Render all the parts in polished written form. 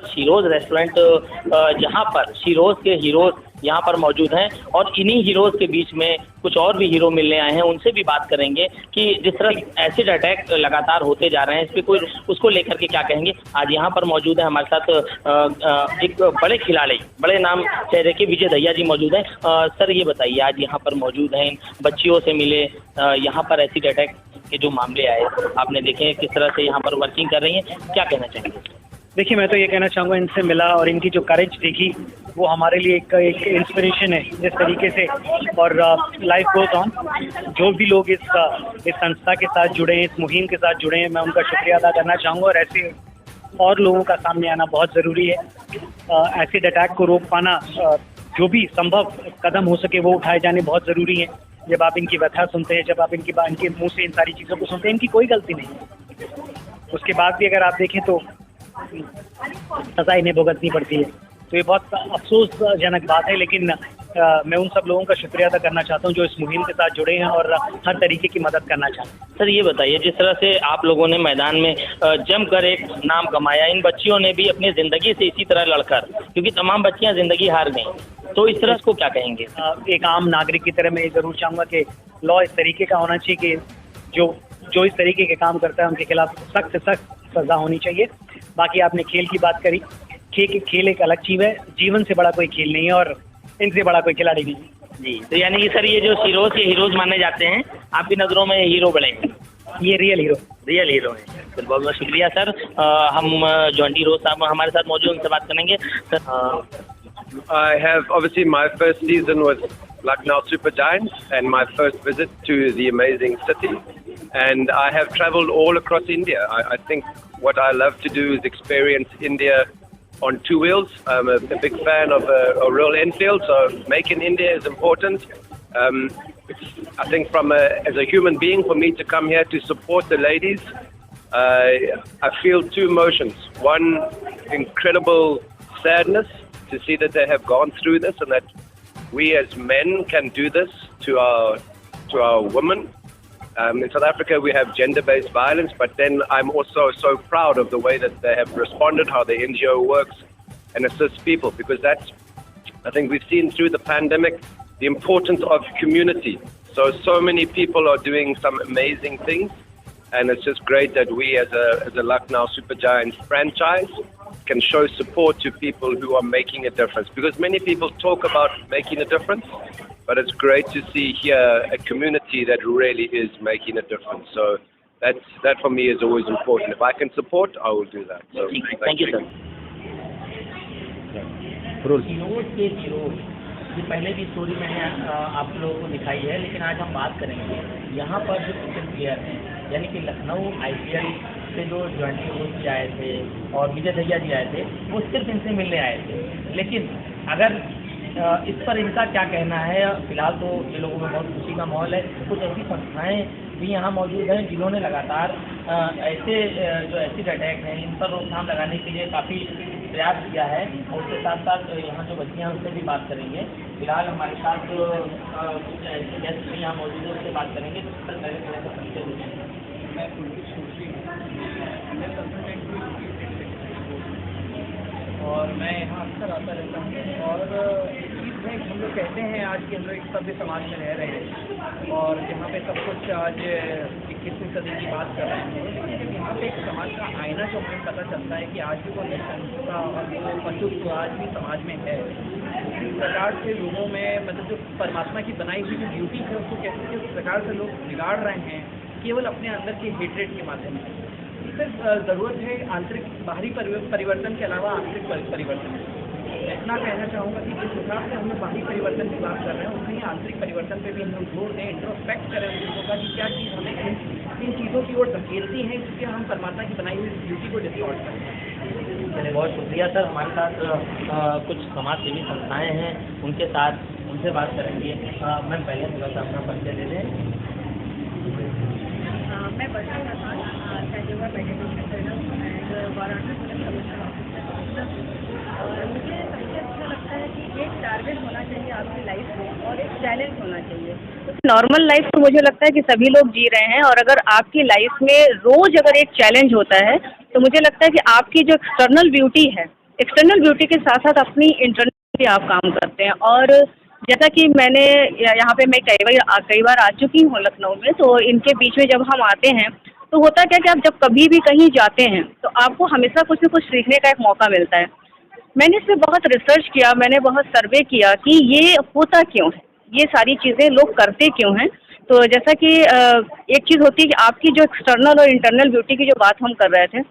Sheroes restaurant जहाँ पर Sheroes के हीरोज़ यहाँ पर मौजूद हैं और इन्हीं हीरोज़ के बीच में कुछ और भी हीरो मिलने आए हैं। उनसे भी बात करेंगे कि जिस तरह एसिड अटैक लगातार होते जा रहे हैं, इस पे कोई उसको लेकर के क्या कहेंगे। आज यहाँ पर मौजूद है हमारे साथ एक बड़े खिलाड़ी, बड़े नाम चेहरे के विजय दहिया जी मौजूद हैं। सर ये बताइए, आज यहाँ पर मौजूद हैं, इन बच्चियों से मिले, यहाँ पर एसिड अटैक के जो मामले आए आपने देखे, किस तरह से यहाँ पर वर्किंग कर रही हैं, क्या कहना चाहेंगे? देखिए, मैं तो ये कहना चाहूँगा, इनसे मिला और इनकी जो करेज देखी वो हमारे लिए एक इंस्पिरेशन है जिस तरीके से। और लाइफ गोज ऑन। जो भी लोग इस संस्था के साथ जुड़े हैं, इस मुहिम के साथ जुड़े हैं, मैं उनका शुक्रिया अदा करना चाहूँगा। और ऐसे और लोगों का सामने आना बहुत ज़रूरी है। एसिड अटैक को रोक पाना, जो भी संभव कदम हो सके वो उठाए जाने बहुत ज़रूरी है। जब आप इनकी व्यथा सुनते हैं, जब आप इनके मुँह से इन सारी चीज़ों को सुनते हैं, इनकी कोई गलती नहीं, उसके बाद भी अगर आप देखें तो सजा इन्हें भुगतनी पड़ती है। तो ये बहुत अफसोसजनक बात है, लेकिन मैं उन सब लोगों का शुक्रिया अदा करना चाहता हूँ जो इस मुहिम के साथ जुड़े हैं और हर तरीके की मदद करना चाहते हैं। सर ये बताइए, जिस तरह से आप लोगों ने मैदान में जमकर एक नाम कमाया, इन बच्चियों ने भी अपनी ज़िंदगी से इसी तरह लड़कर, क्योंकि तमाम बच्चियाँ ज़िंदगी हार गईं, तो इस तरह को क्या कहेंगे? एक आम नागरिक की तरह मैं ये ज़रूर चाहूँगा कि लॉ इस तरीके का होना चाहिए कि जो इस तरीके के काम करता है उनके खिलाफ सख्त सजा होनी चाहिए। बाकी आपने खेल की बात करी, खेल एक अलग चीज़ है, जीवन से बड़ा कोई खेल नहीं है और इनसे बड़ा कोई खिलाड़ी नहीं जी। तो यानी कि सर ये जो हीरोज़ माने जाते हैं, आपकी नज़रों में हीरो बड़े हैं, ये रियल हीरो हैं। तो बहुत बहुत शुक्रिया सर। हम जॉन्टी रोज साहब हमारे साथ मौजूद, उनसे बात करेंगे। I have obviously my first season was Lucknow Super Giants and my first visit to the amazing city, and I have travelled all across India. I think what I love to do is experience India on two wheels. I'm a big fan of a Royal Enfield, so making India is important. I think as a human being, for me to come here to support the ladies, I feel two emotions. One, incredible sadness to see that they have gone through this and that we as men can do this to our women. In South Africa, we have gender-based violence, but then I'm also so proud of the way that they have responded, how the NGO works and assists people, because I think we've seen through the pandemic the importance of community. So many people are doing some amazing things, and it's just great that we as a Lucknow Super Giants franchise can show support to people who are making a difference, because many people talk about making a difference, but it's great to see here a community that really is making a difference. So that for me is always important. If I can support, I will do that. So thank you sir. ये पहले भी story मैंने आप लोगों को दिखाई है, लेकिन आज हम बात करेंगे यहाँ पर जो क्रिकेट प्लेयर हैं, यानी कि लखनऊ IPL से जो जॉन्टी रोज जी आए थे और विजय दहिया जी आए थे, वो सिर्फ इनसे मिलने आए थे। लेकिन अगर इस पर इनका क्या कहना है? फिलहाल तो ये लोगों में बहुत खुशी का माहौल है। कुछ ऐसी संस्थाएँ भी यहाँ मौजूद हैं जिन्होंने लगातार ऐसे जो एसिड अटैक हैं इन पर रोकथाम लगाने के लिए काफ़ी प्रयास किया है, और उसके साथ साथ यहाँ जो बच्चियाँ हैं उससे भी बात करेंगे। फिलहाल हमारे साथ जो कुछ ऐसे गेस्ट भी यहाँ मौजूद है, उससे बात करेंगे। और मैं यहाँ अक्सर आता रहता हूँ, और चीज़ है हम लोग कहते हैं आज कि हम लोग एक सभ्य समाज में रह रहे हैं और यहाँ पे सब कुछ आज 21वीं सदी की बात कर रहे हैं, लेकिन यहाँ पे एक समाज का आईना जो हमें पता चलता है कि आज भी वो निष्ठा और वो पशु आज भी समाज में है। इस प्रकार से लोगों में मतलब जो परमात्मा की बनाई हुई जो ब्यूटी है उसको कैसे किस प्रकार से लोग बिगाड़ रहे हैं केवल अपने अंदर के हेट्रेड के माध्यम से। सिर्फ ज़रूरत है आंतरिक बाहरी परिवर्तन के अलावा आंतरिक परिवर्तन। मैं इतना कहना चाहूँगा कि जिस हिसाब से हम लोग बाहरी परिवर्तन की बात कर रहे हैं, उतनी ही आंतरिक परिवर्तन पे भी हम लोग जोर दें, इंट्रोस्पेक्ट करें उन चीज़ों का कि क्या चीज़ हमें इन चीज़ों की ओर धकेलती है, क्योंकि हम परमात्मा की बनाई हुई ब्यूटी को डिस्टॉर्ट करते हैं। बहुत शुक्रिया सर। हमारे साथ कुछ समाज सेवी संस्थाएँ हैं, उनके साथ उनसे बात करेंगे। मैम पहले थोड़ा सा अपना परिचय दे दें। मैं Varsha Prasad, Sahaja Yoga meditation trainer and Varanasi commissioner officer. और मुझे सबसे अच्छा लगता है कि एक टारगेट होना चाहिए आपकी लाइफ में और एक चैलेंज होना चाहिए। नॉर्मल लाइफ तो मुझे लगता है कि सभी लोग जी रहे हैं, और अगर आपकी लाइफ में रोज़ अगर एक चैलेंज होता है तो मुझे लगता है कि आपकी जो एक्सटर्नल ब्यूटी है एक्सटर्नल ब्यूटी के साथ साथ अपनी इंटरनल भी आप काम करते हैं। और जैसा कि मैंने यहाँ पे मैं कई बार आ चुकी हूँ लखनऊ में, तो इनके बीच में जब हम आते हैं तो होता क्या कि आप जब कभी भी कहीं जाते हैं तो आपको हमेशा कुछ न कुछ सीखने का एक मौका मिलता है। मैंने इस पे बहुत रिसर्च किया, मैंने बहुत सर्वे किया कि ये होता क्यों है, ये सारी चीज़ें लोग करते क्यों हैं। तो जैसा कि एक चीज़ होती है कि आपकी जो एक्सटर्नल और इंटरनल ब्यूटी की जो बात हम कर रहे थे,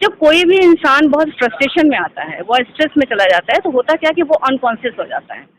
जब कोई भी इंसान बहुत फ्रस्ट्रेशन में आता है, वो स्ट्रेस में चला जाता है, तो होता क्या कि वो अनकॉन्शियस हो जाता है।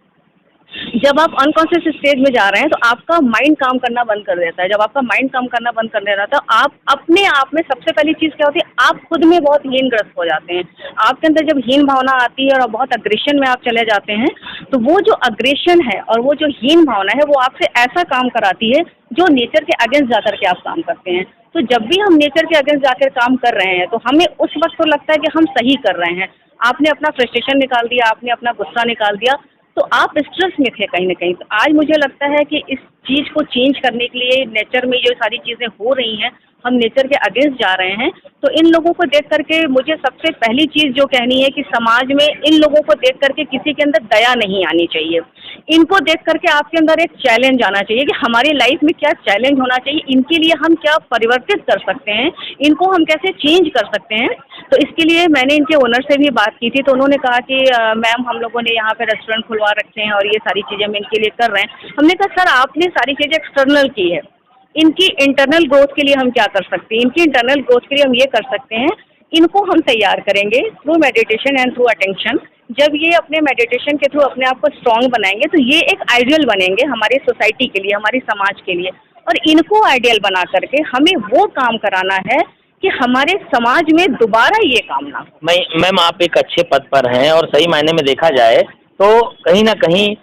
जब आप अनकॉन्शियस स्टेज में जा रहे हैं तो आपका माइंड काम करना बंद कर देता है। जब आपका माइंड काम करना बंद कर देता है तो आप अपने आप में, सबसे पहली चीज़ क्या होती है, आप खुद में बहुत हीनग्रस्त हो जाते हैं। आपके अंदर जब हीन भावना आती है और बहुत अग्रेशन में आप चले जाते हैं, तो वो जो अग्रेशन है और वो जो हीन भावना है वो आपसे ऐसा काम कराती है जो नेचर के अगेंस्ट जाकर के आप काम करते हैं। तो जब भी हम नेचर के अगेंस्ट जाकर काम कर रहे हैं तो हमें उस वक्त तो लगता है कि हम सही कर रहे हैं। आपने अपना फ्रस्ट्रेशन निकाल दिया, आपने अपना गुस्सा निकाल दिया, तो आप स्ट्रेस में थे कहीं न कहीं। तो आज मुझे लगता है कि इस चीज़ को चेंज करने के लिए नेचर में जो सारी चीज़ें हो रही हैं, हम नेचर के अगेंस्ट जा रहे हैं। तो इन लोगों को देख कर के मुझे सबसे पहली चीज़ जो कहनी है कि समाज में इन लोगों को देख कर के किसी के अंदर दया नहीं आनी चाहिए। इनको देख कर के आपके अंदर एक चैलेंज आना चाहिए कि हमारी लाइफ में क्या चैलेंज होना चाहिए, इनके लिए हम क्या परिवर्तित कर सकते हैं, इनको हम कैसे चेंज कर सकते हैं। तो इसके लिए मैंने इनके ओनर से भी बात की थी, तो उन्होंने कहा कि मैम हम लोगों ने यहाँ पे रेस्टोरेंट खुलवा रखे हैं और ये सारी चीज़ें हम इनके लिए कर रहे हैं। हमने कहा सर आपने सारी चीज़ें एक्सटर्नल की है, इनकी इंटरनल ग्रोथ के लिए हम क्या कर सकते हैं? इनकी इंटरनल ग्रोथ के लिए हम ये कर सकते हैं, इनको हम तैयार करेंगे through meditation and through attention. जब ये अपने मेडिटेशन के थ्रू अपने आप को स्ट्रॉन्ग बनाएंगे तो ये एक आइडियल बनेंगे हमारी सोसाइटी के लिए, हमारी समाज के लिए। और इनको आइडियल बना करके हमें वो काम कराना है कि हमारे समाज में दोबारा ये काम ना हो। मैम आप एक अच्छे पद पर हैं और सही मायने में देखा जाए तो कहीं ना कहीं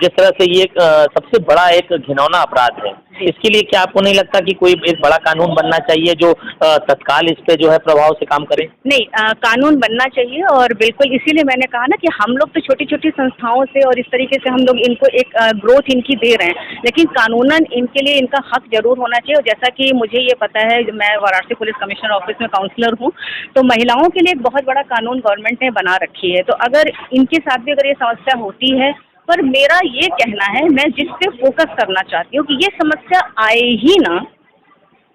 जिस तरह से ये सबसे बड़ा एक घिनौना अपराध है, इसके लिए क्या आपको नहीं लगता कि कोई एक बड़ा कानून बनना चाहिए जो तत्काल इस पे जो है प्रभाव से काम करे? नहीं, कानून बनना चाहिए और बिल्कुल इसीलिए मैंने कहा ना कि हम लोग तो छोटी छोटी संस्थाओं से और इस तरीके से हम लोग इनको एक ग्रोथ इनकी दे रहे हैं, लेकिन कानूनन इनके लिए इनका हक जरूर होना चाहिए। और जैसा कि मुझे ये पता है, मैं वाराणसी पुलिस कमिश्नर ऑफिस में काउंसलर हूँ, तो महिलाओं के लिए एक बहुत बड़ा कानून गवर्नमेंट ने बना रखी है। तो अगर इनके साथ भी अगर ये समस्या होती है, पर मेरा ये कहना है, मैं जिस पे फोकस करना चाहती हूँ कि ये समस्या आए ही ना,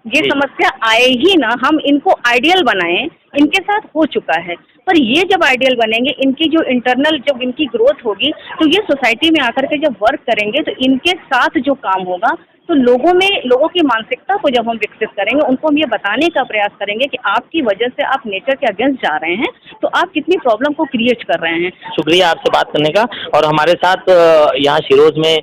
ये समस्या आए ही ना, हम इनको आइडियल बनाएं। इनके साथ हो चुका है, पर ये जब आइडियल बनेंगे, इनकी जो इंटरनल जब इनकी ग्रोथ होगी, तो ये सोसाइटी में आकर के जब वर्क करेंगे तो इनके साथ जो काम होगा, तो लोगों की मानसिकता को जब हम विकसित करेंगे, उनको हम ये बताने का प्रयास करेंगे कि आपकी वजह से आप नेचर के अगेंस्ट जा रहे हैं, तो आप कितनी प्रॉब्लम को क्रिएट कर रहे हैं। शुक्रिया आपसे बात करने का। और हमारे साथ यहाँ शिरोज में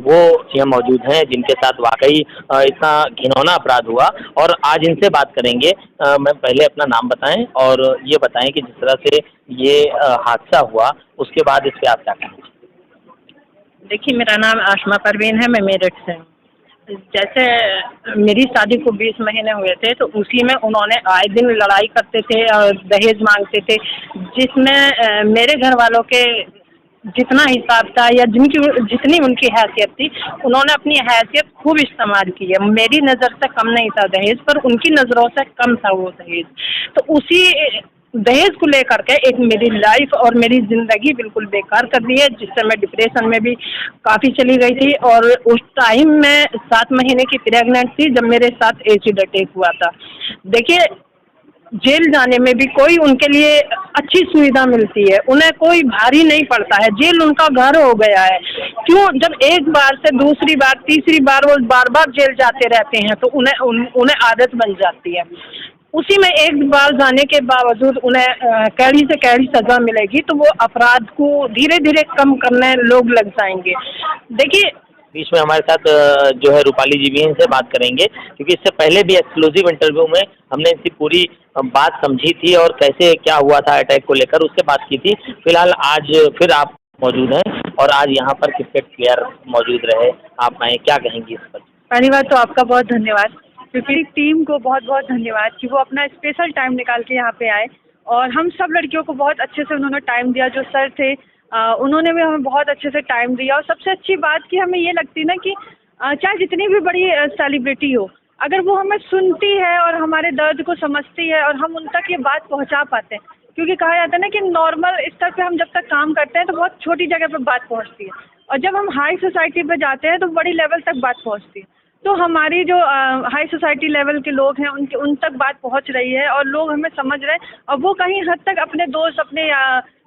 वो सीएम मौजूद हैं जिनके साथ वाकई इतना घिनौना अपराध हुआ, और आज इनसे बात करेंगे। मैं पहले अपना नाम बताएं और ये बताएं कि जिस तरह से ये हादसा हुआ उसके बाद इस पर आप क्या कहेंगे? देखिए, मेरा नाम आशमा परवीन है, मैं मेरठ से हूँ। जैसे मेरी शादी को 20 महीने हुए थे, तो उसी में उन्होंने आए दिन लड़ाई करते थे और दहेज मांगते थे, जिसमें मेरे घर वालों के जितना हिसाब था या जितनी उनकी हैसियत थी, उन्होंने अपनी हैसियत खूब इस्तेमाल की है। मेरी नज़र से कम नहीं था दहेज, पर उनकी नज़रों से कम था वो दहेज। तो उसी दहेज को लेकर के एक मेरी लाइफ और मेरी ज़िंदगी बिल्कुल बेकार कर दी है, जिससे मैं डिप्रेशन में भी काफ़ी चली गई थी। और उस टाइम मैं 7 महीने की प्रेग्नेंट थी जब मेरे साथ एसिड अटैक हुआ था। देखिए, जेल जाने में भी कोई उनके लिए अच्छी सुविधा मिलती है, उन्हें कोई भारी नहीं पड़ता है। जेल उनका घर हो गया है। क्यों? जब एक बार से दूसरी बार तीसरी बार वो बार बार जेल जाते रहते हैं, तो उन्हें आदत बन जाती है। उसी में एक बार जाने के बावजूद उन्हें कैडी से कैडी सजा मिलेगी, तो वो अपराध को धीरे धीरे कम करने लोग लग जाएंगे। देखिए, बीच में हमारे साथ जो है रूपाली जी भी, इनसे बात करेंगे क्योंकि इससे पहले भी एक्सक्लूसिव इंटरव्यू में हमने इनकी पूरी बात समझी थी और कैसे क्या हुआ था अटैक को लेकर, उससे बात की थी। फिलहाल आज फिर आप मौजूद हैं और आज यहाँ पर क्रिकेट प्लेयर मौजूद रहे, आप आए, क्या कहेंगी इस पर? पहली बात तो आपका बहुत धन्यवाद, क्योंकि टीम को बहुत बहुत धन्यवाद कि वो अपना स्पेशल टाइम निकाल के यहाँ पे आए, और हम सब लड़कियों को बहुत अच्छे से उन्होंने टाइम दिया। जो सर थे उन्होंने भी हमें बहुत अच्छे से टाइम दिया। और सबसे अच्छी बात कि हमें ये लगती ना कि चाहे जितनी भी बड़ी सेलिब्रिटी हो, अगर वो हमें सुनती है और हमारे दर्द को समझती है और हम उन तक ये बात पहुंचा पाते हैं, क्योंकि कहा जाता है ना कि नॉर्मल स्तर पे हम जब तक काम करते हैं तो बहुत छोटी जगह पे बात पहुंचती है, और जब हम हाई सोसाइटी पे जाते हैं तो बड़ी लेवल तक बात पहुंचती है। तो हमारी जो हाई सोसाइटी लेवल के लोग हैं उन तक बात पहुंच रही है और लोग हमें समझ रहे हैं, और वो कहीं हद तक अपने दोस्त, अपने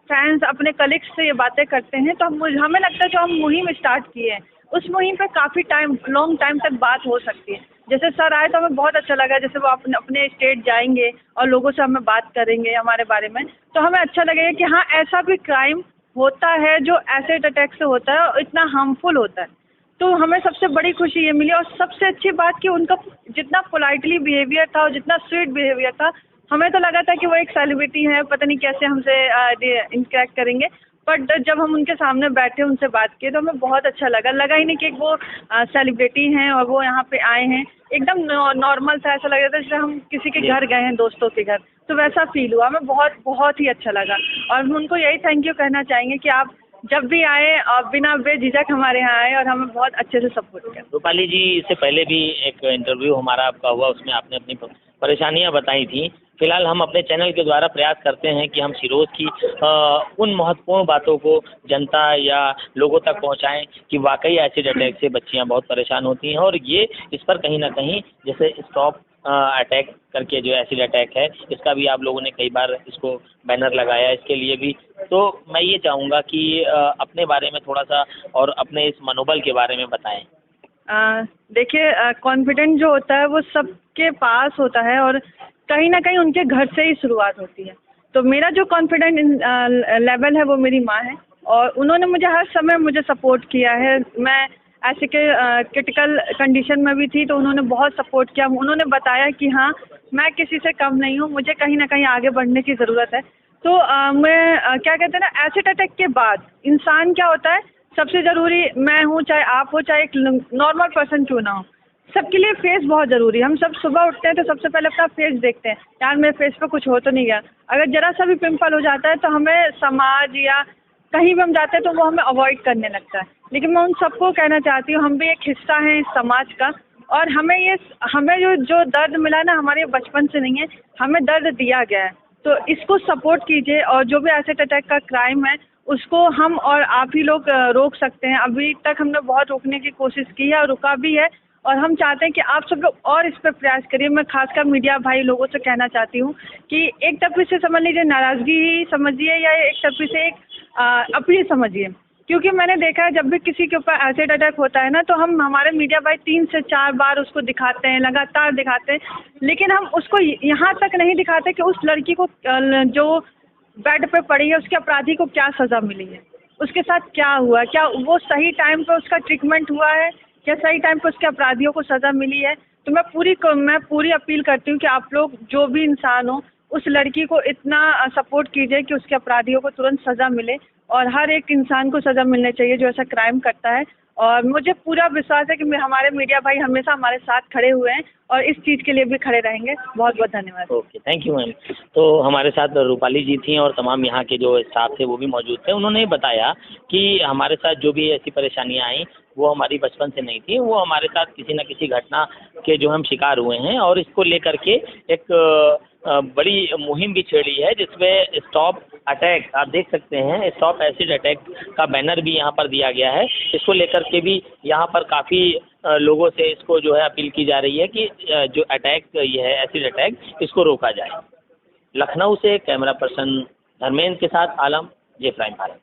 फ्रेंड्स, अपने कलीग्स से ये बातें करते हैं। तो हमें लगता है जो हम मुहिम स्टार्ट किए हैं उस मुहिम पे काफ़ी लॉन्ग टाइम तक बात हो सकती है। जैसे सर आए तो हमें बहुत अच्छा लगा, जैसे वो अपने स्टेट जाएंगे और लोगों से हमें बात करेंगे हमारे बारे में, तो हमें अच्छा लगेगा कि हाँ, ऐसा भी क्राइम होता है जो एसिड अटैक से होता है और इतना हार्मफुल होता है। तो हमें सबसे बड़ी खुशी ये मिली, और सबसे अच्छी बात कि उनका जितना पोलाइटली बिहेवियर था और जितना स्वीट बिहेवियर था, हमें तो लगा था कि वो एक सेलिब्रिटी है, पता नहीं कैसे हमसे इंटरेक्ट करेंगे, बट जब हम उनके सामने बैठे उनसे बात किए तो हमें बहुत अच्छा लगा ही नहीं कि वो सेलिब्रिटी हैं और वो यहाँ पे आए हैं। एकदम नॉर्मल था, ऐसा लग रहा था जैसे हम किसी के घर गए हैं, दोस्तों के घर, तो वैसा फील हुआ। हमें बहुत बहुत ही अच्छा लगा, और हम उनको यही थैंक यू कहना चाहेंगे कि आप जब भी आए और बिना बेझिझक हमारे यहाँ आए और हमें बहुत अच्छे से सपोर्ट किया। रूपाली जी, इससे पहले भी एक इंटरव्यू हमारा आपका हुआ, उसमें आपने अपनी परेशानियां बताई थी। फिलहाल हम अपने चैनल के द्वारा प्रयास करते हैं कि हम सिरोज की उन महत्वपूर्ण बातों को जनता या लोगों तक पहुंचाएं कि वाकई एसिड अटैक से बच्चियां बहुत परेशान होती हैं, और ये इस पर कहीं ना कहीं जैसे स्टॉप अटैक करके जो एसिड अटैक है, इसका भी आप लोगों ने कई बार इसको बैनर लगाया, इसके लिए भी। तो मैं ये चाहूँगा कि अपने बारे में थोड़ा सा और अपने इस मनोबल के बारे में बताएं। देखिए, कॉन्फिडेंट जो होता है वो सबके पास होता है, और कहीं ना कहीं उनके घर से ही शुरुआत होती है। तो मेरा जो कॉन्फिडेंट लेवल है वो मेरी माँ है, और उन्होंने मुझे हर समय मुझे सपोर्ट किया है। मैं ऐसे के क्रिटिकल कंडीशन में भी थी तो उन्होंने बहुत सपोर्ट किया। उन्होंने बताया कि हाँ, मैं किसी से कम नहीं हूँ, मुझे कहीं ना कहीं आगे बढ़ने की ज़रूरत है। तो मैं क्या कहते हैं ना, एसिड अटैक के बाद इंसान क्या होता है, सबसे ज़रूरी मैं हूँ, चाहे आप हो, चाहे एक नॉर्मल पर्सन क्यों ना हो, सबके लिए फेस बहुत ज़रूरी है। हम सब सुबह उठते हैं तो सबसे पहले अपना फेस देखते हैं, यार मेरे फेस पे कुछ हो तो नहीं गया। अगर ज़रा सा भी पिंपल हो जाता है तो हमें समाज या कहीं भी हम जाते हैं तो वो हमें अवॉइड करने लगता है। लेकिन मैं उन सबको कहना चाहती हूँ, हम भी एक हिस्सा हैं इस समाज का, और हमें जो दर्द मिला ना, हमारे बचपन से नहीं है, हमें दर्द दिया गया है। तो इसको सपोर्ट कीजिए, और जो भी एसिड अटैक का क्राइम है उसको हम और आप ही लोग रोक सकते हैं। अभी तक हमने बहुत रोकने की कोशिश की है और रुका भी है, और हम चाहते हैं कि आप सब लोग और इस पर प्रयास करिए। मैं खासकर मीडिया भाई लोगों से कहना चाहती हूँ कि एक तरफ से समझ लीजिए नाराज़गी ही समझिए, या एक तरफ से एक अपील समझिए, क्योंकि मैंने देखा है जब भी किसी के ऊपर एसिड अटैक होता है ना, तो हमारे मीडिया भाई 3 से 4 बार उसको दिखाते हैं, लगातार दिखाते हैं, लेकिन हम उसको यहाँ तक नहीं दिखाते कि उस लड़की को जो बेड पे पड़ी है उसके अपराधी को क्या सज़ा मिली है, उसके साथ क्या हुआ, क्या वो सही टाइम पे उसका ट्रीटमेंट हुआ है, क्या सही टाइम पे उसके अपराधियों को सज़ा मिली है। तो मैं पूरी अपील करती हूँ कि आप लोग जो भी इंसान हो, उस लड़की को इतना सपोर्ट कीजिए कि उसके अपराधियों को तुरंत सज़ा मिले, और हर एक इंसान को सज़ा मिलनी चाहिए जो ऐसा क्राइम करता है। और मुझे पूरा विश्वास है कि हमारे मीडिया भाई हमेशा हमारे साथ खड़े हुए हैं और इस चीज़ के लिए भी खड़े रहेंगे। बहुत बहुत धन्यवाद। Okay, thank you ma'am. तो हमारे साथ रूपाली जी थी और तमाम यहाँ के जो स्टाफ थे वो भी मौजूद थे। उन्होंने बताया कि हमारे साथ जो भी ऐसी परेशानियाँ आई वो हमारी बचपन से नहीं थी, वो हमारे साथ किसी न किसी घटना के जो हम शिकार हुए हैं, और इसको लेकर के एक बड़ी मुहिम भी छेड़ी है जिसमें स्टॉप अटैक, आप देख सकते हैं, स्टॉप एसिड अटैक का बैनर भी यहाँ पर दिया गया है। इसको लेकर के भी यहाँ पर काफ़ी लोगों से इसको जो है अपील की जा रही है कि जो अटैक ये है एसिड अटैक, इसको रोका जाए। लखनऊ से कैमरा पर्सन धर्मेंद्र के साथ आलम, जे प्राइम भारत।